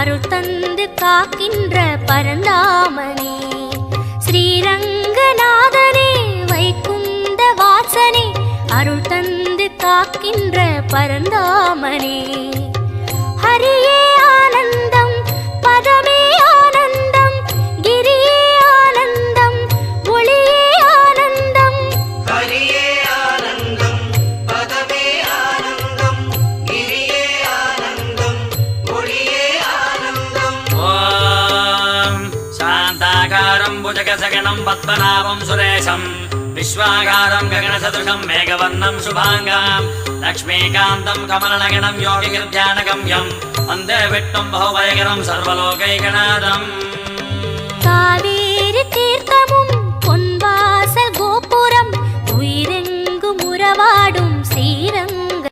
அருள் தந்து காக்கின்ற பரந்தாமனே. ஸ்ரீரங்கநாதனே வைகுந்த வாசனே அருள் தந்து காக்கின்ற பரந்தாமனே. ஹரியே ஆனந்தம் பதமே ஆனந்தம் கிரியே ஆனந்தம் ஒளியே ஆனந்தம். ஹரியே ஆனந்தம் பதமே ஆனந்தம் கிரியே ஆனந்தம் ஒளியே ஆனந்தம். ஓம் சாந்தாகாரம் புஜகசகணம் பத்மநாபம் சுரேஷம் விஸ்வாகாரம் ககனசதுஷம் மேகவர்ணம் சுபாங்காம் லக்ஷ்மீகாந்தம் கமலநகனம் யோகிகிருத்யானகம்யம் வந்தே விட்டும் பகுபயகரம் சர்வலோகைகநாதம். காவேரி தீர்த்தமும் பொன்வாசல் கோபுரம் உயிரெங்கும் உறவாடும் ஸ்ரீரங்கம்.